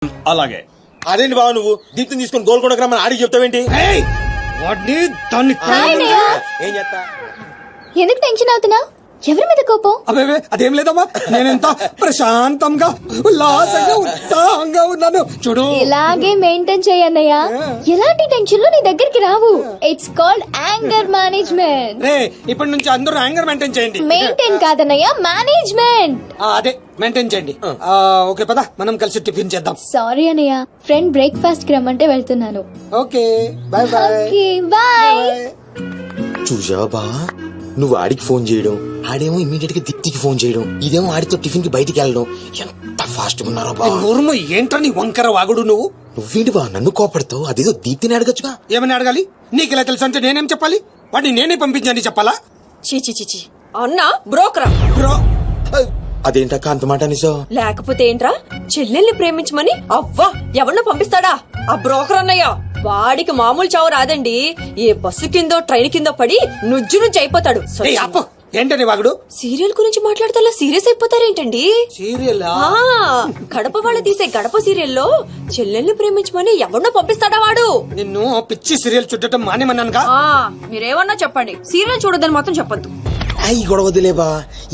అలాగే. అదేంటి బావ నువ్వు దీప్తిని తీసుకొని గోల్కొండకు రమ్మని ఆడికి చెప్తావేంటి? వాడిని దాన్ని ఏం చేస్తా? ఎందుకు టెన్షన్ అవుతున్నావు? ఎవరి మీద కోపం? అబే అదేం లేదమ్మా, నేనెంత ప్రశాంతంగా ఉల్లాసంగా ఉత్సాహంగా ఉన్నాను చూడు. ఇలాగే మెయింటైన్ చేయన్నయ్య. ఎలాంటి టెన్షన్లు నీ దగ్గరికి రావు. It's called anger management. రే ఇప్పటి నుంచి అందరూ యాంగర్ మెయింటైన్ చేయండి. మెయింటైన్ కాదన్నయ్య, మేనేజ్మెంట్. అదే మెయింటైన్ చేయండి. ఓకే పద మనం కలిసి టిఫిన్ చేద్దాం. సారీ అన్నయ్య, ఫ్రెండ్ బ్రేక్ఫాస్ట్ కి రమ్మంటే వెళ్తున్నాను. Okay bye bye. Okay bye. చూసావా బా, నువ్వు ఆడికి ఫోన్ చేయడం, ఆడేమో ఇమీడియట్ గా దీప్తికి ఫోన్ చేయడం, ఇదేమో ఆడితో టిఫిన్ కి బయటికి వెళ్ళడం. ఎంత ఫాస్ట్ ఉన్నారో బా. నోరుము ఏంట్రా నీ వంకర వాగుడు నువ్వు? నువ్వేంటి బా నన్ను కోపడతావు? అదేదో దీప్తిని అడగచ్చుగా. ఏమని అడగాలి? నీకెలా తెలుసు అంటే నేనేం చెప్పాలి? వాడిని నేనే పంపించండి చెప్పాలా? చీచి అన్నా బ్రోకరా బ్రో అదేంటక్క అంత మాట నిజం? లేకపోతే ఏంట్రా, చెల్లెల్ని ప్రేమించమని అవ్వా ఎవరినో పంపిస్తాడా ఆ బ్రోకర్ అన్నయ్య? వాడికి మామూలు చావు రాదండి. ఏ బస్సు కిందో ట్రైన్ కిందో పడి నుజ్జు అయిపోతాడు. ఏయ్ అప్పు, ఏంటని వాగుడు? సీరియల్ గురించి మాట్లాడితే సీరియస్ అయిపోతారేంటండి? సీరియల్ గడప వాళ్ళు తీసే గడప సీరియల్లో చెల్లెల్ని ప్రేమించమని ఎవరినో పంపిస్తాడా వాడు? నిన్ను పిచ్చి సీరియల్ చుట్టడం మానేమన్నానుగా. మీరేమన్నా చెప్పండి, సీరియల్ చూడదని మాత్రం చెప్పొద్దు. అయ్యి గొడవదిలే బా.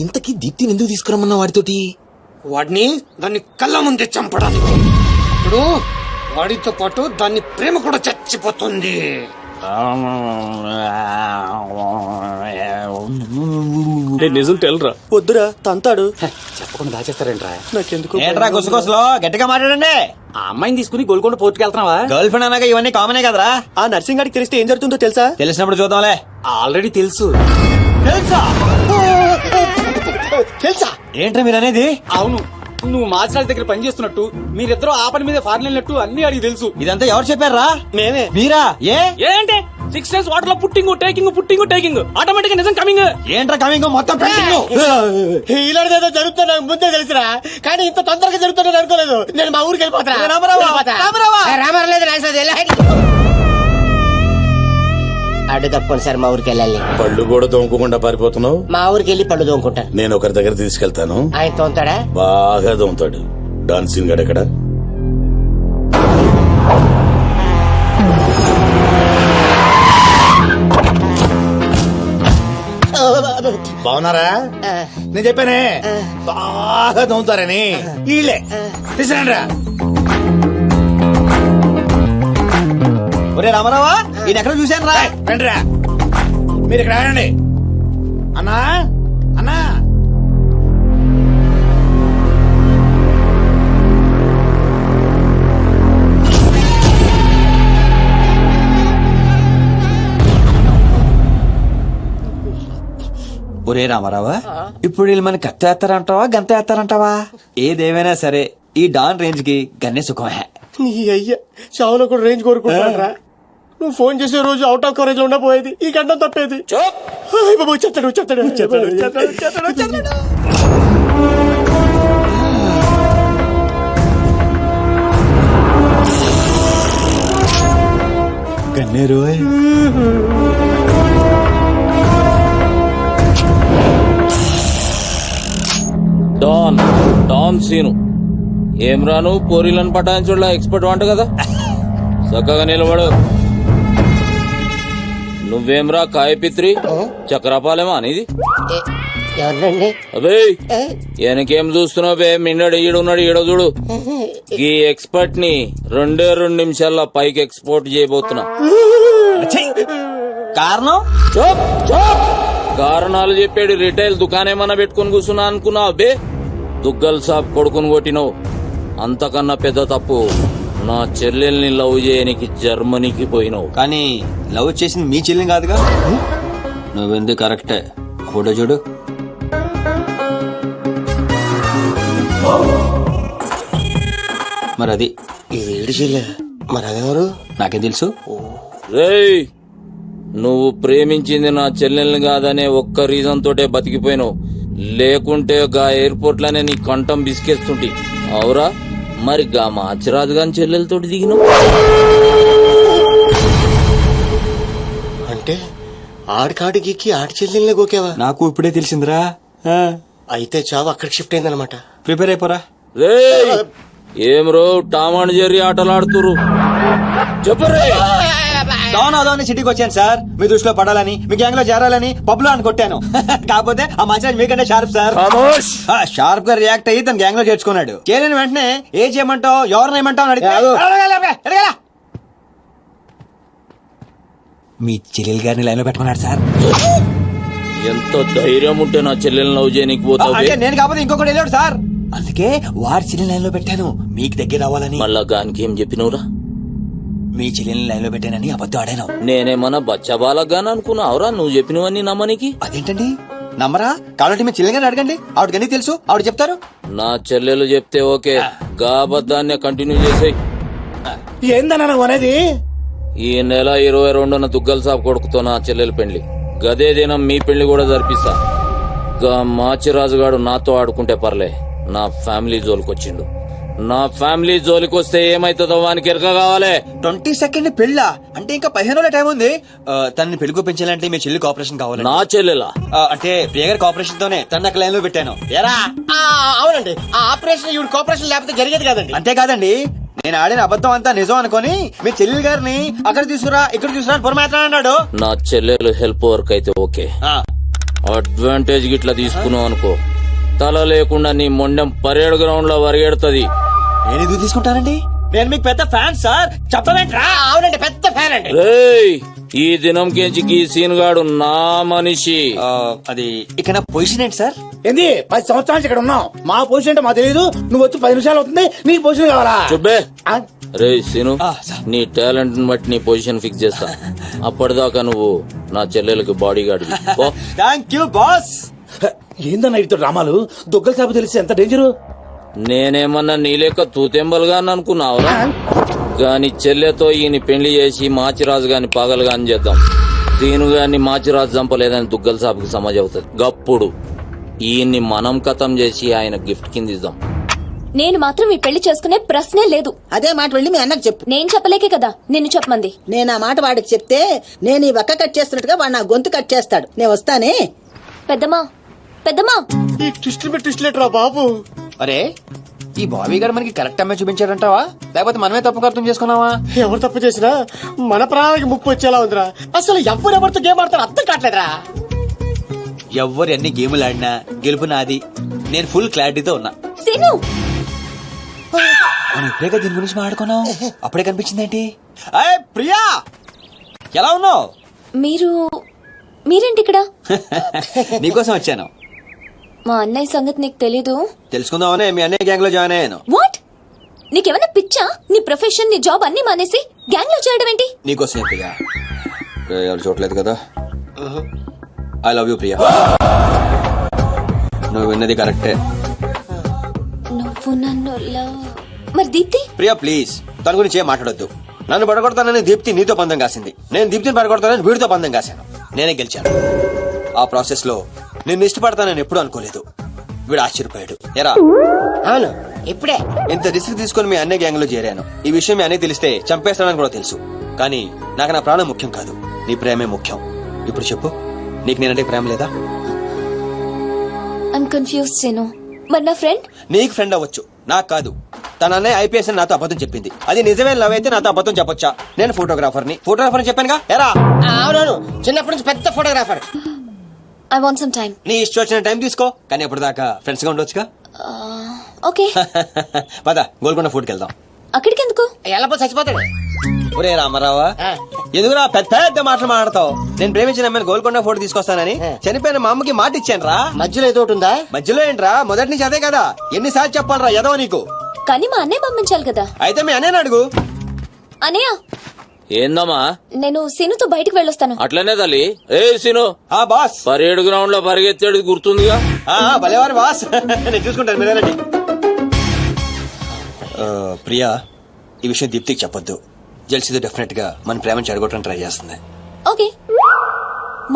ఇంతకీ దీప్తిని ఎందుకు తీసుకురమ్మన్నా వాడితోటి? వాడిని దాన్ని కళ్ళ ముందే చంపడానికి. ఇప్పుడు వాడితో పాటు దాన్ని ప్రేమ కూడా చచ్చిపోతుంది. నిజం తెలరా? వద్దురా తంతాడు. చెప్పకుండా దాచేస్తారేంట్రా? నాకెందుకు ఏంట్రా గుసగుసలో గట్టిగా మాట్లాడండి. ఆ అమ్మాయిని తీసుకుని గోల్కొండ పోర్టుకి వెళ్తున్నావా? గర్ల్ ఫ్రెండ్ అనగా ఇవన్నీ కామనే కదరా. ఆ నర్సింగ్ గారికి తెలిస్తే ఏం జరుగుతుందో తెలుసా? తెలిసినప్పుడు చూద్దాంలే. ఆల్రెడీ తెలుసు. తెలుసా? తెలుసా? ఏంట్రా మీరు అనేది? అవును, నువ్వు మాచిరాజ్ దగ్గర పని చేస్తున్నట్టు, మీరిద్దరూ ఆ పని మీద ఫారెన్ వెళ్ళినట్టు అన్ని అడిగి తెలుసు. ఇదంతా ఎవరు చెప్పారా? మేమే. మీరా? ఏంటి 6 days వాటర్ లో పుట్టింగ్ టేకింగ్ ఆటోమేటిక్ నిజం కమింగ్. ఏంట్రా కమింగ్ మొత్తం పెండింగ్? ఇలాంటిదేదో జరుగుతుంది నాకు ముందే తెలుసురా, కానీ ఇంత తొందరగా జరుగుతుందని అనుకోలేదు. నేను మా ఊరికి వెళ్ళిపోతా. రామారావు లేదు రాసేది అడ్డు తప్పని సార్ మా ఊరికి వెళ్ళాలి. పళ్ళు కూడా తోముకోకుండా పారిపోతున్నావు. మా ఊరికి వెళ్ళి పళ్ళు తోముకుంటాను. నేను ఒకరి దగ్గర తీసుకెళ్తాను, ఆయన తోముతాడా? బాగా తోముతాడు. డాన్సింగ్ గడెక్కడ? బాగున్నారా? నేను చెప్పానే బాగా తోముతారని. వీళ్ళే తీసుకురండిరా. ఒరే రామారావా, ఈయన ఎక్కడ చూశాను రా. రండిరా, మీరు ఇక్కడ ఆడండి. అన్నా అన్నా, ఒరే రామారావా, ఇప్పుడు వీళ్ళు మన కత్తి వేస్తారంటావా గంత వేస్తారంటావా? ఏదేమైనా సరే ఈ డాన్ రేంజ్ కి గన్నే సుఖమే. నీ అయ్యా చావులో కూడా రేంజ్ కోరుకుంటారా? నువ్వు ఫోన్ చేసే రోజు అవుట్ ఆఫ్ కవరేజ్ లో ఉండబోయేది, ఈ గంట తప్పేది. చెత్తాడు. గన్నేరు డాన్ సీను ఏం రాను పోరీలను పటాయించడంలో ఎక్స్పర్ట్ వంట కదా. చక్కగా నిలబడు. నువ్వేమ్రా కాయపిత్రి చక్రపాలేమా అనేది? ఎవరండి? అబే వెనకేం చూస్తున్నావు బే? మిన్నడు ఈడున్నాడు, ఈడ చూడు. ఈ ఎక్స్పర్ట్ ని 2 నిమిషాల్లో పైకి ఎక్స్పోర్ట్ చేయబోతున్నా. కారణం కారణాలు చెప్పాడు. రిటైల్ దుకాణం పెట్టుకుని కూర్చున్నా అనుకున్నావు బే? దుగ్గల్ సాబ్ కొడుకుని కొట్టినావు. అంతకన్నా పెద్ద తప్పు, నా చెల్లెల్ని లవ్ చేయనికి జర్మనీకి పోయినావు. కానీ లవ్ చేసింది మీ చెల్లి కాదుగా. నువ్వెందు కరెక్టే. ఫోటో చూడు. మరి అది ఏడు చెల్లె, మరి అదెవరు? నాకేం తెలుసు. రేయ్, నువ్వు ప్రేమించింది నా చెల్లెల్ని కాదనే ఒక్క రీజన్ తోటే బతికిపోయినావు. లేకుంటే గా ఎయిర్పోర్ట్ లోనే నీ కంఠం బిసికేస్తుంటి. అవురా? మరి గా మాచిరాజు గాని చెల్లెలతోటి దిగినావు. అంటే ఆడికాడికి ఆడి చెల్లెల్ని గోకేవా? నాకు ఇప్పుడే తెలిసిందిరా. అయితే చావు అక్కడికి షిఫ్ట్ అయిందనమాట. ప్రిపేర్ అయిపోరా. రేయ్, ఏం రో టామ్ అండ్ జెర్రీ ఆటలాడుతురు చెప్పరే. డౌన్ అవుదామని సిటీకి వచ్చాను సార్, మీ దృష్టిలో పడాలని, మీ గ్యాంగ్ లో చేరాలని పబ్ లో అని కొట్టాను. కాకపోతే ఆ మసాజ్ మీకంటే షార్ప్ సార్. షార్ప్ గా రియాక్ట్ అయ్యి తన గ్యాంగ్ లో చేర్చుకున్నాడు. చేరిన వెంటనే ఏం చేయమంటావు, ఎవరిని ఏమంటావు అని అడిగితే మీ చెల్లెలు గారిని లైన్ లో పెట్టుకున్నాడు సార్. ఎంత ధైర్యం ఉంటే నా చెల్లెల్ని లవ్ చేయనీకి పోతావు? అంటే నేను కాకపోతే ఇంకొకటి వెళ్ళాడు సార్, అందుకే వారి చెల్లెలు లైన్ లో పెట్టాను మీకు దగ్గర అవ్వాలని. మళ్ళా గానికి ఏం చెప్పినవురా? మీ చెల్లెల్ని లైన్ లో పెట్టానని అబద్ధం ఆడాను. నేనేమన్నా బచ్చబాలగాని అనుకున్నావురా నువ్వు చెప్పినవన్నీ నమ్మనికి? అదేంటండి నమ్మరా? కాబట్టి మీ చెల్లెని అడగండి, ఆవిడకన్నీ తెలుసు, ఆవిడ చెప్తారు. నా చెల్లెలు చెప్తే ఓకే, గా అబద్ధాన్ని కంటిన్యూ చేసేయ్. ఏందన్నా నువ్వు అనేది? ఈ నెల 22న దుగ్గల సాబ్ కొడుకుతో నా చెల్లెలు పెళ్లి, గదే దినం మీ పెళ్లి కూడా జరిపిస్తా. గా మాచిరాజుగాడు నాతో ఆడుకుంటే పర్లే, నా ఫ్యామిలీ జోలికొచ్చిండు. నా ఫ్యామిలీ జోలికొస్తే ఏమైతుందో వానికి ఎరక కావాలి. 22nd పెళ్ళా? అంటే ఇంకా 15 రోజుల టైం ఉంది. తనని పెళ్లి పెంచాలంటే మీ చెల్లి కోఆపరేషన్ కావాలి. నా చెల్లెలా? అంటే ప్రియ గారి కోఆపరేషన్ తోనే తన లైన్ లో పెట్టాను. ఎరా అవునండి, ఆ ఆపరేషన్ ఈవిడ కోఆపరేషన్ లేకపోతే జరిగేది కాదండి. అంతేకాదండి, నేను ఆడిన అబద్ధం అంతా నిజం అనుకొని మీ చెల్లెలు గారిని అక్కడ తీసుకురా ఇక్కడ తీసుకురా పొరమాట్లాడు. నా చెల్లెలు హెల్ప్ వర్క్ అయితే ఓకే, అడ్వాంటేజ్ గిట్లా తీసుకున్నావు అనుకో, తల లేకుండా నీ మొండెం పరేడ్ గ్రౌండ్ లో వరిగెడుతుంది. నేను ఎందుకు తీసుకుంటానండి? నేను మీకు పెద్ద ఫ్యాన్ సార్, చెప్పవేంట్రా? అవునండి, పెద్ద ఫ్యాన్ అండి. రేయ్, ఈ దినం కెంచి ఈ సీన్ గాడు నా మనిషి. అది ఇక నా పొజిషన్ ఏంటి సార్? ఏంది 10 సంవత్సరాలు ఇక్కడ ఉన్నాం, మా పొజిషన్ అంటే మాకు తెలియదు. నువ్వు వచ్చి 10 నిమిషాలు అవుతుంది, నీ పొజిషన్ కావాలా? చుబ్బే. ఆ? రే సీను, సార్. నీ టాలెంట్ ని బట్టి నీ పొజిషన్ ఫిక్స్ చేస్తా. అప్పటిదాకా నువ్వు నా చెల్లెలకి body guard. Thank you boss. ఏందన్నా ఇటు డ్రామాలు? దొగ్గల సాబు తెలిసి ఎంత డేంజరు. నేనేమన్నా నీ లెక్క తూతెంబలుగా అనుకున్నావురా? గాని చెల్లెతో ఈయన పెళ్లి చేసి మాచిరాజు గాని పాగలుగాని చేద్దాం. దీను గాని మాచిరాజు చంపలేదని దుగ్గల సాబుకి సమాజ్ అవుతుంది. గప్పుడు ఈయన్ని మనం కథం చేసి ఆయన గిఫ్ట్ కింద ఇద్దాం. నేను మాత్రం ఈ పెళ్లి చేసుకునే ప్రశ్నే లేదు. అదే మాట వెళ్ళి మీ అన్నకు చెప్పు. నేను చెప్పలేకే కదా నిన్ను చెప్పమంది. నేను ఆ మాట వాడికి చెప్తే నేను ఈ వక్క కట్ చేస్తున్నట్టుగా వాడు నా గొంతు కట్ చేస్తాడు. నేను వస్తానే. పెద్దమ్మా పెద్దమ్మా, ఈ ట్విస్ట్లేట్రా బాబు. అరే ఈ బాబీ గారు మనకి కరెక్ట్ అమ్మాయి చూపించాడంటావా, లేకపోతే మనమే తప్పు అర్థం చేసుకున్నావా? ఎవరు తప్పు చేసినా మన ప్రాణానికి ముప్పు వచ్చేలా ఉందిరా. అసలు ఎవరెవరితో గేమ్ ఆడతారు అర్థం కావట్లేదురా. ఎవ్వరు ఎన్ని గేములు ఆడినా గెలుపు నాది. నేను ఫుల్ క్లారిటీతో ఉన్నా. సీను మనం ఇప్పుడే దీని గురించి మాట్లాడుకున్నాం, అప్పుడే కనిపించిందేంటి? అయ్ ప్రియా, ఎలా ఉన్నావు? మీరేంటి ఇక్కడ? నీకోసం వచ్చాను. మా అన్నయ్య సంగతి నీకు తెలీదు. తెలుసుకుందామనే మీ అన్నయ్య గ్యాంగ్ లో జాయిన్ అయ్యాను. వాట్? నీకేమైనా పిచ్చా? నీ ప్రొఫెషన్ నీ జాబ్ అన్ని మానేసి గ్యాంగ్ లో చేయడం ఏంటి? నీకోసం ప్రియా. ఎవరు చూడలేదు కదా. I love you Priya. నువ్వు విన్నది కరెక్టే. నువ్వు నన్ను లవ్. మరి దీప్తి? ప్రియా ప్లీజ్ తన గురించి ఏం మాట్లాడొద్దు. నన్ను పడగొడతానని దీప్తి నీతో పందెం కాసింది, నేను దీప్తిని పడగొడతానని వీడితో పందెం కాశాను. నేనే గెలిచాను. ఆ ప్రాసెస్ లో నిన్ను ఇష్టపడతానని ఎప్పుడు అనుకోలేదు. వీడు ఆశ్చర్యపోయాడు. ఎరా అవును, ఇప్పుడే ఇంత రిస్క్ తీసుకుని మీ అన్నయ్య గ్యాంగ్ లో చేరాను. ఈ విషయం మీ అన్నయ్య తెలిస్తే చంపేస్తానని కూడా తెలుసు. కానీ నాకు నా ప్రాణం ముఖ్యం కాదు, నీ ప్రేమే ముఖ్యం. ఇప్పుడు చెప్పు, నీకు నేనంటే ప్రేమ లేదా? I'm confuse Seenu. మరి నా ఫ్రెండ్? నీకు ఫ్రెండ్ అవ్వచ్చు, నాకు కాదు. తన అన్నయ్య ఐపీఎస్ అని నాతో అబద్ధం చెప్పింది. అది నిజమే లవ్ అయితే నాతో అబద్ధం చెప్పొచ్చా? నేను ఫోటోగ్రాఫర్ చెప్పానుగా. ఎరా అవునవును, చిన్నప్పటి నుంచి పెద్ద photographer. I want some time. నీ ఇష్టం వచ్చిన టైం తీసుకో, కానీ అప్పటిదాకా ఫ్రెండ్స్ గా ఉండొచ్చుగా. ఓకే. పద గోల్కొండ ఫుడ్కి వెళ్దాం. అక్కడికి ఎందుకు? ఎలా చచ్చిపోతాడు. ఒరే రామారావా, ఎందుకురా పెద్ద పెద్ద మాటలు మాడతావు? నేను ప్రేమించిన అమ్మాయిని గోల్కొండ ఫోటో తీసుకొస్తానని చనిపోయిన మా అమ్మకి మాట ఇచ్చాను రా. మధ్యలో ఏదో ఒకటి ఉందా? మధ్యలో ఏంట్రా, మొదటి నుంచి అదే కదా. ఎన్నిసార్లు చెప్పాలరా ఎదవ నీకు? కానీ మా అన్నయ్య పంపించాలి కదా. అయితే మీ అన్నయ్యని అడుగు. అన్నయ్య ఏందమ్మా? నేను సీనుతో బయటికి వెళ్ళొస్తాను. అట్లనే తల్లి. ఏ సీను, ఆ బాస్ పరేడ్ గ్రౌండ్ లో పరిగెత్తాడు గుర్తుందిగా. భలేవారు బాస్. నేను చూసుకుంటాను, మీరు వెళ్ళండి. ప్రియా, ఈ విషయం దీప్తికి చెప్పొద్దు. జెల్సీతో డెఫినెట్ గా మన ప్రేమను చెడగొట్టడానికి ట్రై చేస్తుంది. ఓకే.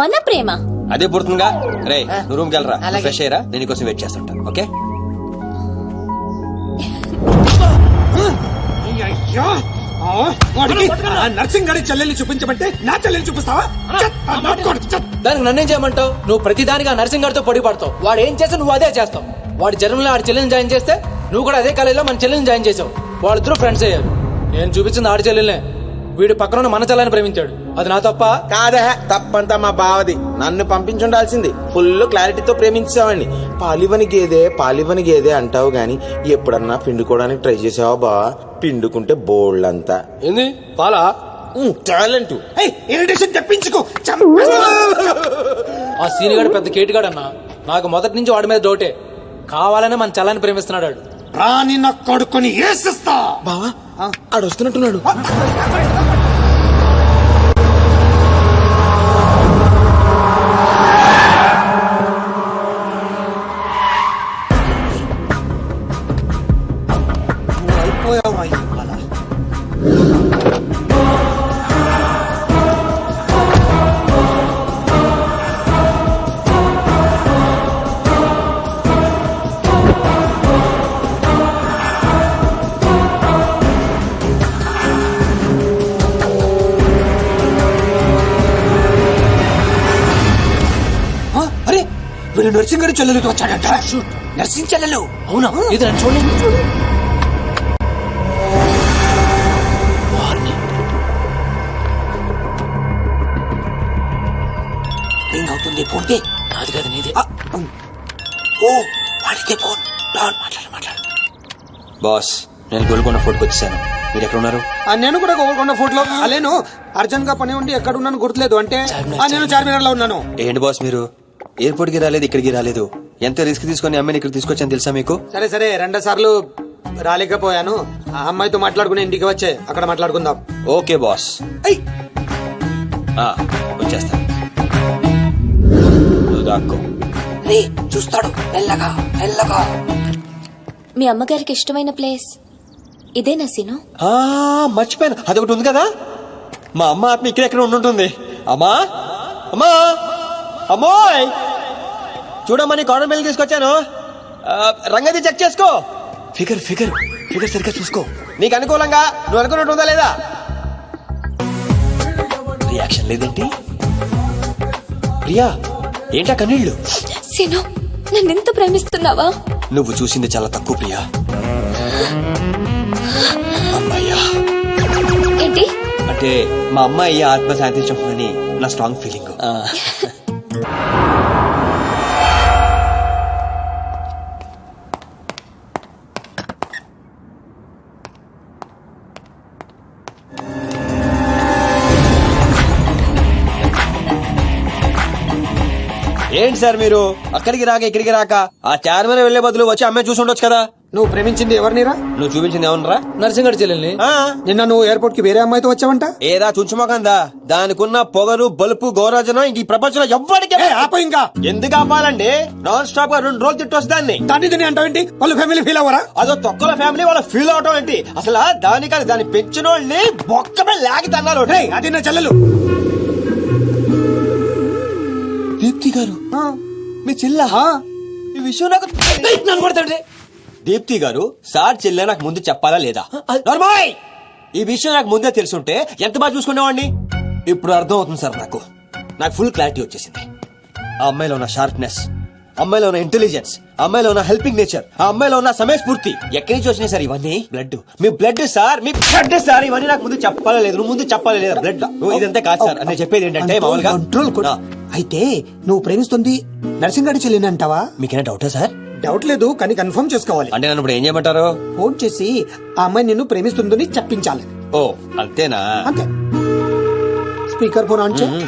మన ప్రేమ అదే పుడుతుందిగా. రే నువ్వు రూమ్కి వెళ్ళరా, ఫ్రెష్ అయ్యరా, నేను కోసం వెయిట్ చేస్తుంటా. ఓకే. నర్సింగ్ గారి చెల్లెల్ని చూపించమంటే నా చెల్లెల్ని చూపిస్తావా? దానికి నన్నేం చేయమంటావు? నువ్వు ప్రతిదానికి ఆ నర్సింగ్ గారితో పొడి పడతావు. వాడు ఏం చేస్తే నువ్వు అదే చేస్తావు. వాడి జన్మలో ఆడి చెల్లెని జాయిన్ చేస్తే నువ్వు కూడా అదే కాలేజీలో మన చెల్లెల్ని జాయిన్ చేసావు. వాళ్ళిద్దరూ ఫ్రెండ్స్ అయ్యారు. నేను చూపించింది ఆడి చెల్లెల్నే. వీడు పక్కన ఉన్న మన చెల్లని ప్రేమించాడు. అది నా తప్ప? కాదా, తప్పంతా మా బావది. నన్ను పంపించుండాల్సింది. ఫుల్ క్లారిటీతో ప్రేమించేవాడిని. పాలివని గేదే అంటావు గాని ఎప్పుడన్నా పిండుకోవడానికి ట్రై చేసావా బా? పిండుకుంటే బోల్డ్ అంతా ఏంది పాలా? టాలెంట్. ఇరిటేషన్ తెప్పించుకో. ఆ సీనిగాడు పెద్ద కేటుగాడు అన్న. నాకు మొదటి నుంచి వాడి మీద డౌటే. కావాలనే మన చెల్లని ప్రేమిస్తున్నాడు వాడు. రాని నా కొడుకుని ఏసిస్తా. బావా ఆడు వస్తున్నట్టున్నాడు. అయిపోయావా ఇవాళ? అరే వీళ్ళు నర్సింగ్ గారి చెల్లెలకి వచ్చాడంట. నర్సింగ్ చెల్లెలు. అవునా? ఇది నన్ను చూడండి. రింగ్ అవుతుంది. ఫోన్కి నాది కాదు నీదే. ఓ వాడితే ఫోన్. మాట్లాడు. బాస్, నేను గోల్కొండ ఫోర్ట్కి వచ్చేసాను. మీరు ఎక్కడ ఉన్నారు? నేను కూడా గోల్కొండ ఫోర్ట్లో లేను. అర్జెంట్ గా పని ఉండి ఎక్కడ ఉన్నాను గుర్తులేదు. అంటే నేను చార్మినార్ లో ఉన్నాను. ఏంటి బాస్ మీరు ఎయిర్పోర్ట్ కి రాలేదు, ఇక్కడికి రాలేదు. ఎంత రిస్క్ తీసుకొని అమ్మాయిని ఇక్కడ తీసుకొచ్చాను తెలుసా మీకు? సరే 2 సార్లు రాలేకపోయాను. ఆ అమ్మాయితో మాట్లాడుకుని ఇంటికి వచ్చే అక్కడ మాట్లాడుకుందాం. Okay boss. వచ్చేస్తా. నువ్వు దాక్కో. చూస్తాడు మెల్లగా. మీ అమ్మగారికి ఇష్టమైన ప్లేస్ ఇదేనా సీను? మర్చిపోయాను, అదొకటి ఉంది కదా. మా అమ్మ ఆత్మ ఇక్కడ ఎక్కడ ఉండుంటుంది. అమ్మా అమ్మా అమ్మోయ్, చూడమ్మా నీ కాటన్ బిల్ తీసుకొచ్చాను. రంగది చెక్ చేసుకో. ఫిగర్ సరిగ్గా చూసుకో. నీకు అనుకూలంగా నువ్వు అనుకున్నట్టు ఉందా లేదా? రియాక్షన్ లేదేంటి? ప్రియా ఏంటా కన్నీళ్ళు? సీను, నన్ను ఎంత ప్రేమిస్తున్నావా? నువ్వు చూసింది చాలా తక్కువ ప్రియా. అమ్మాయ్యా ఏంటి అంటే మా అమ్మాయి ఆత్మ శాంతించమని నా స్ట్రాంగ్ ఫీలింగ్. ఏంటి సార్ మీరు అక్కడికి రాక ఇక్కడికి రాక ఆ చార్మని వెళ్లే బదులు వచ్చి అమ్మాయి చూసి ఉండొచ్చు కదా. నువ్వు ప్రేమించింది ఎవరినిరా? నువ్వు చూపించింది ఏమన్నారా? నర్సింగడి చెల్లెల్ని. నిన్న నువ్వు ఎయిర్పోర్ట్ కి వేరే అమ్మాయితో వచ్చావంట. ఏదా చుంచుమోకందా? దానికున్న పొగరు బలుపు గౌరవజనం ఇంక ఈ ప్రపంచంలో ఎవ్వడికి. ఆప ఇంకా ఎందుకు ఆపాలండి? నాన్ స్టాప్ గా 2 రోజులు తిట్టొచ్చు దాన్ని. దాన్ని అంటావేంటి? వాళ్ళ ఫ్యామిలీ ఫీల్ అవ్వరా? అదో తొక్కల ఫ్యామిలీ వాళ్ళ ఫీల్ అవటం ఏంటి? అసలు దానికని దాన్ని పెంచిన వాళ్ళని బొక్కమే లాగి తన్నారు. అది నా చెల్లెలు. దీప్తి గారు మీ చెల్ల ఈ విషయం నాకు నన్ను కొడతాండి. దీప్తి గారు సార్ చెల్లె నాకు ముందు చెప్పాలా లేదా? నార్మల్ ఈ విషయం నాకు ముందే తెలుసుంటే ఎంత బాగా చూసుకునేవాడిని. ఇప్పుడు అర్థం అవుతుంది సార్. నాకు ఫుల్ క్లారిటీ వచ్చేసింది. ఆ అమ్మాయిలో ఉన్న షార్ప్నెస్, అమ్మాయిలో ఉన్న ఇంటెలిజెన్స్, అమ్మాయిలో ఉన్న హెల్పింగ్ నేచర్, ఆ అమ్మాయిలో ఉన్న సమయస్ఫూర్తి ఎక్కడి నుంచి వచ్చినాయి సార్ ఇవన్నీ? బ్లడ్, మీ బ్లడ్ సార్, మీ బ్లడ్ సార్. ఇవన్నీ నాకు ముందు చెప్పాలా లేదు? నువ్వు ముందు చెప్పాలా లేదా? బ్లడ్ ఇదంతా కాదు సార్. నేను చెప్పేది ఏంటంటే మామూలుగా కంట్రోల్ కూడా. అయితే నువ్వు ప్రేమిస్తుంది నర్సింగడి చెల్లిని అంటావా? మీకేనా డౌటా సార్? డౌట్ లేదు, కానీ కన్ఫర్మ్ చేసుకోవాలి. అంటే నన్ను ఇప్పుడు ఏం చేయమంటారు? ఫోన్ చేసి ఆ అమ్మాయి నిన్ను ప్రేమిస్తుందని చెప్పించాలి. ఓ అంతేనా? అంతే. స్పీకర్ ఫోన్ ఆన్ చేయి.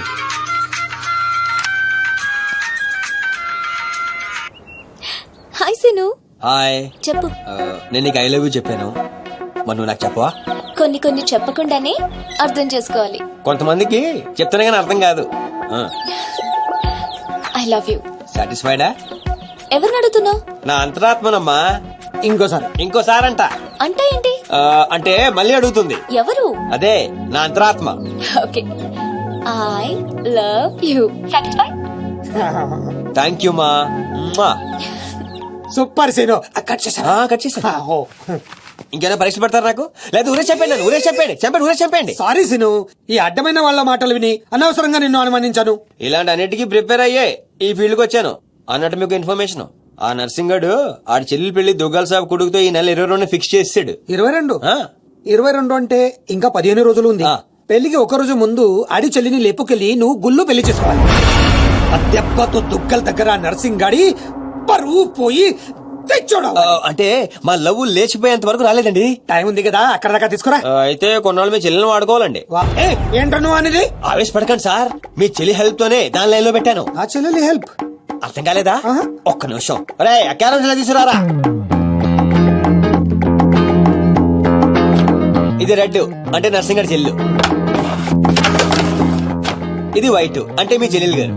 హాయ్ సీను. హాయ్. చెప్పు. నేను నీకు ఐ లవ్ యూ చెప్పాను, మరి నువ్వు నాకు చెప్పవా? కొన్ని చెప్పకుండానే అర్థం చేసుకోవాలి. కొంతమందికి చెప్తానే కానీ అర్థం కాదు. I love you. సాటిస్ఫైడా? ఎవరిని అడుగుతున్నావు? నా అంతరాత్మనమ్మా. ఇంకోసారి అంట. అంటే ఏంటి? అంటే మళ్ళీ అడుగుతుంది. ఎవరు? అదే నా అంతరాత్మ. Okay, I love you. Satisfy? Thank you మా. Super scene. కట్ చేసా. ఇంకేనా పరీక్ష పెడతారు నాకు? లేదా ఊరే చెప్పండి. సారీ సీను, ఈ అడ్డమైన వాళ్ళ మాటలు విని అనవసరంగా నిన్ను అనుమానించాను. ఇలాంటి అన్నిటికీ ప్రిపేర్ అయ్యే ఈ ఫీల్డ్ కి వచ్చాను అన్నట్టు మీకు ఇన్ఫర్మేషన్. ఆ నర్సింగడు ఆడి చెల్లెలు పెళ్లి దుగ్గాల సాబ్ కొడుకుతో ఈ నెల 22 ఫిక్స్ చేసాడు 22 ఆ. 22 అంటే ఇంకా 15 రోజులు ఉంది. ఆ. పెళ్లికి ఒక రోజు ముందు ఆడి చెల్లిని లేపుకెళ్ళి నువ్వు గుళ్ళు పెళ్లి చేసుకోవాలి. ఆ దెబ్బతో దుగ్గల దగ్గర నర్సింగ్ గాడి పరువు పోయి తెచ్చోడం. అంటే మా లవ్ లేచిపోయేంత వరకు రాలేదండి. టైం ఉంది కదా అక్కడ దాకా తీసుకురా. అయితే కొన్నాళ్ళు మీ చెల్లెని వాడుకోవాలండి. ఏంటో నువ్వు అనేది? ఆవేశపడకండి సార్, మీ చెల్లి హెల్ప్ తోనే దాని లైన్ లో పెట్టాను. ఆ చెల్లెలి హెల్ప్ అర్థం కాలేదా? ఆహా. ఒక్క నిమిషం. రే క్యారెట్ తీసుకురారా. ఇది రెడ్ అంటే నర్సింగడి చెల్లు, ఇది వైట్ అంటే మీ చెల్లెలు గారు.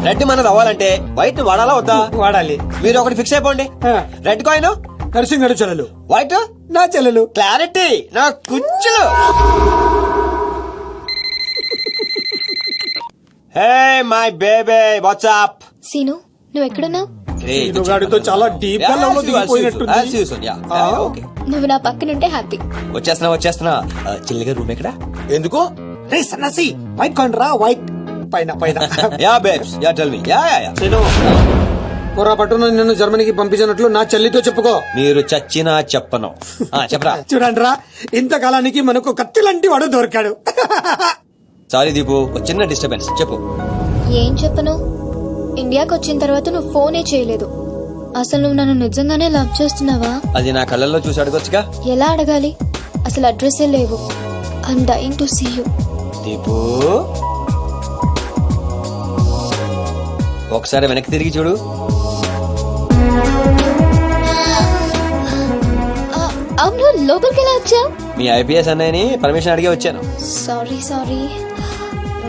రెడ్ మనది అవ్వాలంటే వైట్ వాడాలా వద్దా? వాడాలి. మీరు ఒకటి ఫిక్స్ అయిపోండి. ఆ. రెడ్ కాయిన్ నర్సింగ్ గారి చెల్లెలు, వైట్ నా చెల్లెలు. క్లారిటీ నా కుచ్చులు. Hey my baby WhatsApp. Seenu నువ్వు ఎక్కడున్నావు? గాడితో చాలా డీప్ గా లవ్ లో దిగిపోయినట్టుంది. నువ్వు నా పక్కనుంటే హ్యాపీ. వచ్చేస్తున్నా. చెల్లిగా రూమ్ ఎక్కడ? ఎందుకు? రే సన్నాసి, వైట్ కాయిన్ రా, వైట్ పైన పైన. Ya babes ya tell me. Ya Seenu, పొరపాటున నిన్ను జర్మనీకి పంపించినట్లు నా చెల్లితో చెప్పుకో. మీరు చచ్చినా చెప్పను. చెప్పరా. చూడండి రా, ఇంతకాలానికి మనకు కత్తి లాంటి వాడు దొరికాడు. సారీ దీపు, ఒక చిన్న డిస్టర్బెన్స్. చెప్పు. ఏం చెప్పను? ఇండియాకి వచ్చిన తర్వాత నువ్వు ఫోనే చేయలేదు. అసలు నువ్వు నన్ను నిజంగానే లవ్ చేస్తున్నావా? అది నా కళ్ళల్లో చూసి అడగొచ్చుగా. ఎలా అడగాలి? అసలు అడ్రస్సే లేవు. I'm dying to see you. Deepu ఒకసారి వెనక్కి తిరిగి చూడు. అవును, లోపలికి ఎలా వచ్చావు? మీ ఐపీఎస్ అన్నయ్యని పర్మిషన్ అడిగే వచ్చాను. సారీ.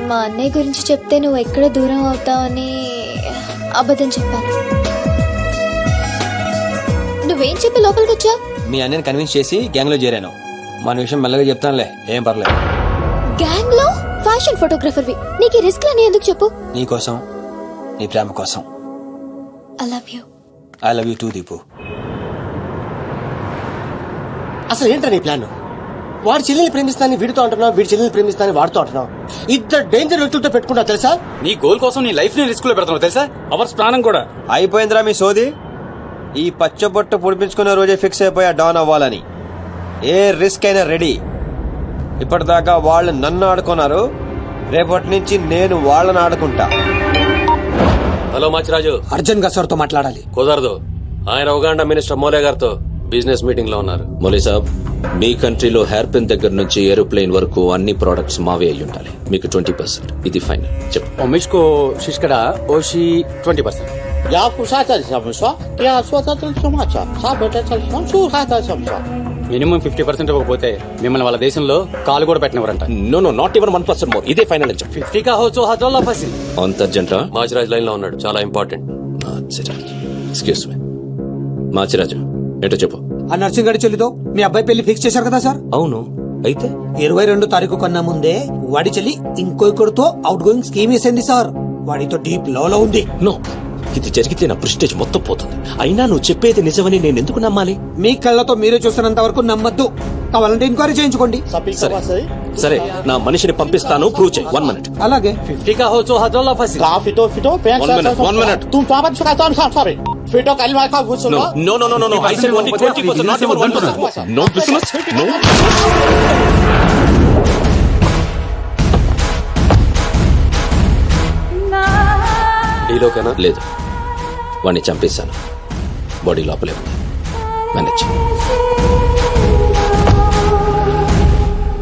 మా అన్నయ్య గురించి చెప్తే నువ్వు ఎక్కడ దూరం అవుతావని అబద్ధం చెప్పాను. నువ్వేం చెప్పి లోపలికి వచ్చావు? మీ అన్నయ్యని కన్విన్స్ చేసి గ్యాంగ్ లో చేరాను. మన విషయం మెల్లగా చెప్తానులే, ఏం పర్లేదు. గ్యాంగ్ లో ఫ్యాషన్ ఫోటోగ్రాఫర్వి, నీకు ఈ రిస్క్ అని ఎందుకు చెప్పు? నీ కోసం, నీ ప్రేమ కోసం. I love you. I love you two Deepu. అసలు ఏంటో నీ ప్లాన్? వాడి చెల్లెల్ని ప్రేమిస్తానని వీడితో అంటున్నావు, వీడి చెల్లెల్ని ప్రేమిస్తానని వాడితో అంటున్నావు. ఇద్దరు డేంజర్ వ్యక్తులతో పెట్టుకుంటా తెలుసా? నీ గోల్ కోసం నీ లైఫ్ ని రిస్క్ లో పెడుతున్నావు తెలుసా? అవర్స్ ప్రాణం కూడా. అయిపోయిందిరా మీ సోది. ఈ పచ్చబొట్టు పొడిపించుకునే రోజే ఫిక్స్ అయిపోయా డాన్ అవ్వాలని. ఏ రిస్క్ అయినా రెడీ. ఇప్పటిదాకా వాళ్ళు నన్ను ఆడుకున్నారు, రేపటి నుంచి నేను వాళ్ళని ఆడుకుంటా. హలో మాచిరాజు, అర్జున్ గా సార్తో మాట్లాడాలి. కుదరదు. ఆయన ఉగాండా మినిస్టర్ మోలే గారితో బిజినెస్ మీటింగ్ లో ఉన్నారు. మోలీ సాబ్, మీ కంట్రీలో హెయిర్ పిన్ దగ్గర నుంచి ఏరోప్లేన్ వరకు అన్ని ప్రొడక్ట్స్ మావే అయి ఉండాలి. మీకు 20%. ఇది ఫైనల్. చెప్పు. మిష్కో శిష్కడా ఓషి 20%. మినిమం 50% ఇవ్వకపోతే మిమ్మల్ని వాళ్ళ దేశంలో కాలు కూడా పెట్టినవరంట. No not even 1% more. ఇదే ఫైనల్ అని చెప్పు. 50 కా హోచో హజాల్లో ఫసి. అంత అర్జెంటా? మాచిరాజ్ లైన్ లో ఉన్నాడు, చాలా important. Machiraj, excuse me. Machiraju ఏంటో చెప్పు. ఆ నర్సింగ్ గారి చెల్లితో మీ అబ్బాయి పెళ్లి ఫిక్స్ చేశారు కదా సార్? అవును, అయితే 22 తారీఖు కన్నా ముందే వాడి చెల్లి ఇంకొకరితో అవుట్ గోయింగ్ స్కీమ్ వేసింది సార్. వాడితో డీప్ లో ఉంది. నో, ఇది జరిగితే నా ప్రెస్టేజ్ మొత్తం పోతుంది. అయినా నువ్వు చెప్పేది నిజమని నేను ఎందుకు నమ్మాలి? మీ కళ్ళతో మీరే చూస్తున్నంత వరకు నమ్మద్దు. కావాలంటే ఎంక్వైరీ చేయించుకోండి. సరే, నా మనిషిని పంపిస్తాను, ప్రూవ్ చేయి. 1 minute. అలాగే. 50 కా హోచో హజాల్లో ఫసి. 1 minute. No. I said only 20%, not even 1%. No business. No. ఈలోకేనా? లేదు, వాడిని చంపేశాను. బాడీ లోపలే ఉంది. మేనేజ్.